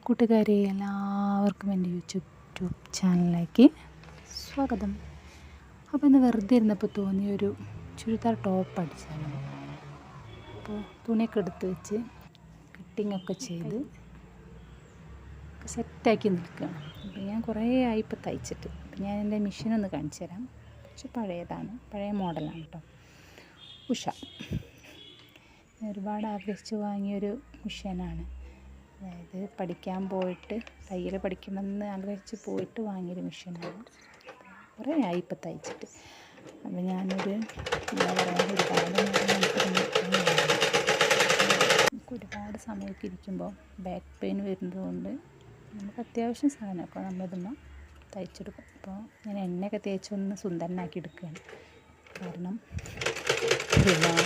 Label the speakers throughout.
Speaker 1: കൂട്ടുകാരെ എല്ലാവർക്കും എൻ്റെ യൂട്യൂബ് ചാനലിലേക്ക് സ്വാഗതം. അപ്പോൾ ഇന്ന് വെറുതെ ഇരുന്നപ്പോൾ തോന്നിയൊരു ചുരിദാർ ടോപ്പ് അടിച്ചായിരുന്നു. അപ്പോൾ തുണിയൊക്കെ എടുത്ത് വെച്ച് കട്ടിങ്ങൊക്കെ ചെയ്ത് സെറ്റാക്കി നിൽക്കുകയാണ്. അപ്പോൾ ഞാൻ കുറേ ആയി ഇപ്പോൾ തയ്ച്ചിട്ട്. അപ്പോൾ ഞാൻ എൻ്റെ മെഷീനൊന്ന് കാണിച്ചു തരാം. പക്ഷെ പഴയതാണ്, പഴയ മോഡലാണ് കേട്ടോ. ഉഷ ഒരുപാട് ആഗ്രഹിച്ച് വാങ്ങിയൊരു മെഷീനാണ്. അതായത് പഠിക്കാൻ പോയിട്ട് തയ്യൽ പഠിക്കണമെന്ന് ആഗ്രഹിച്ച് പോയിട്ട് വാങ്ങിയൊരു മെഷീനാണ്. കുറേ ആയി ഇപ്പോൾ തയ്ച്ചിട്ട്. അപ്പോൾ ഞാനൊരു ഒരുപാട് സമയമൊക്കെ ഇരിക്കുമ്പോൾ ബാക്ക് പെയിൻ വരുന്നതുകൊണ്ട് നമുക്ക് അത്യാവശ്യം സാധനമൊക്കെ നമ്മളിതൊന്ന് തയ്ച്ചെടുക്കും. അപ്പോൾ ഞാൻ എണ്ണയൊക്കെ തേച്ചൊന്ന് സുന്ദരനാക്കി എടുക്കുകയാണ്. കാരണം ഒരുപാട്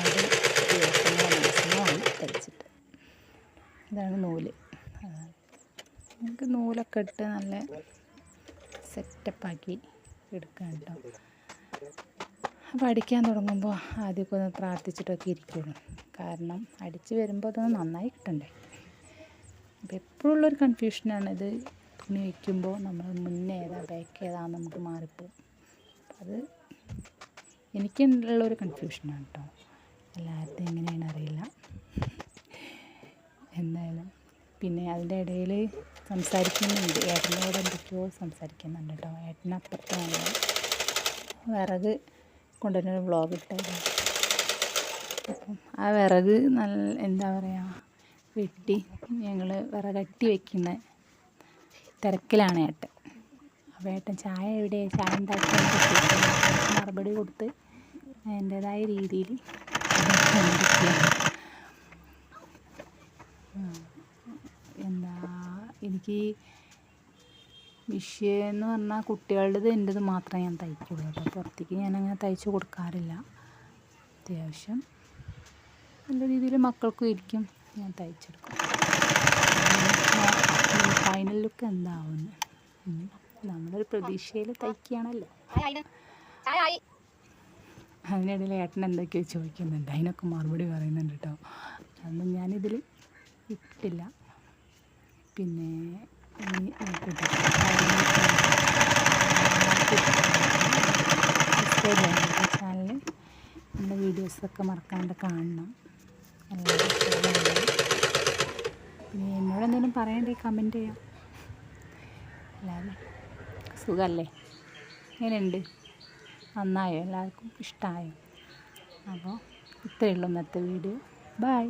Speaker 1: ദിവസങ്ങളാണ് തയ്ച്ചിട്ട്. ഇതാണ് നൂല്. നമുക്ക് നൂലൊക്കെ ഇട്ട് നല്ല സെറ്റപ്പാക്കി എടുക്കാം കേട്ടോ. അപ്പോൾ അടിക്കാൻ തുടങ്ങുമ്പോൾ ആദ്യമൊക്കെ ഒന്ന് പ്രാർത്ഥിച്ചിട്ടൊക്കെ ഇരിക്കുള്ളൂ. കാരണം അടിച്ച് വരുമ്പോൾ അതൊന്ന് നന്നായി കിട്ടണ്ടേ. അപ്പോൾ എപ്പോഴുള്ളൊരു കൺഫ്യൂഷനാണ് ഇത്. തുണി വയ്ക്കുമ്പോൾ നമ്മൾ മുന്നേ ഏതാ ബാക്ക് ഏതാന്ന് നമുക്ക് മാറിപ്പോകും. അത് എനിക്കുള്ളൊരു കൺഫ്യൂഷനാണ് കേട്ടോ. എല്ലാവരുടെയും എങ്ങനെയാണ് അറിയില്ല. എന്തായാലും പിന്നെ അതിൻ്റെ ഇടയിൽ സംസാരിക്കുന്നുണ്ട്, ഏട്ടനോട് എന്തൊക്കെയോ സംസാരിക്കുന്നുണ്ട് കേട്ടോ. ഏട്ടനപ്പുറത്താണ് വിറക് കൊണ്ടുവരുന്നൊരു വ്ളോഗ് ഇട്ടായിരുന്നു. അപ്പം ആ വിറക് നല്ല എന്താ പറയുക വെട്ടി ഞങ്ങൾ വിറകട്ടി വയ്ക്കുന്ന തിരക്കിലാണ് ഏട്ടൻ. അപ്പോൾ ഏട്ടൻ ചായ എവിടെ ചായ ഉണ്ടാക്കാൻ മറുപടി കൊടുത്ത് അതിൻ്റേതായ രീതിയിൽ എന്താ എനിക്ക് മെഷീൻ എന്ന് പറഞ്ഞാൽ കുട്ടികളുടേത് എൻ്റേത് മാത്രമേ ഞാൻ തയ്ക്കുള്ളൂ കേട്ടോ. പുറത്തേക്ക് ഞാനങ്ങനെ തയ്ച്ച് കൊടുക്കാറില്ല. അത്യാവശ്യം നല്ല രീതിയിൽ മക്കൾക്കും ഇരിക്കും ഞാൻ തയ്ച്ചെടുക്കും. ഫൈനൽ ലുക്ക് എന്താവുന്നു നമ്മളൊരു പ്രതീക്ഷയിൽ തയ്ക്കുകയാണല്ലോ. അതിനിടയിൽ ഏട്ടൻ എന്തൊക്കെയോ ചോദിക്കുന്നുണ്ട്, അതിനൊക്കെ മറുപടി പറയുന്നുണ്ട് കേട്ടോ. അതൊന്നും ഞാനിതിൽ ഇട്ടില്ല. പിന്നെ ചാനലിൽ നമ്മുടെ വീഡിയോസൊക്കെ മറക്കാണ്ട് കാണണം. പിന്നെ എന്നോട് എന്തെങ്കിലും പറയണ്ടേ കമൻറ്റ് ചെയ്യാം. എല്ലാവരും സുഖമല്ലേ? എങ്ങനെയുണ്ട്? നന്നായോ? എല്ലാവർക്കും ഇഷ്ടമായോ? അപ്പോൾ ഇത്രയേ ഉള്ളൂ ഇന്നത്തെ വീഡിയോ. ബൈ.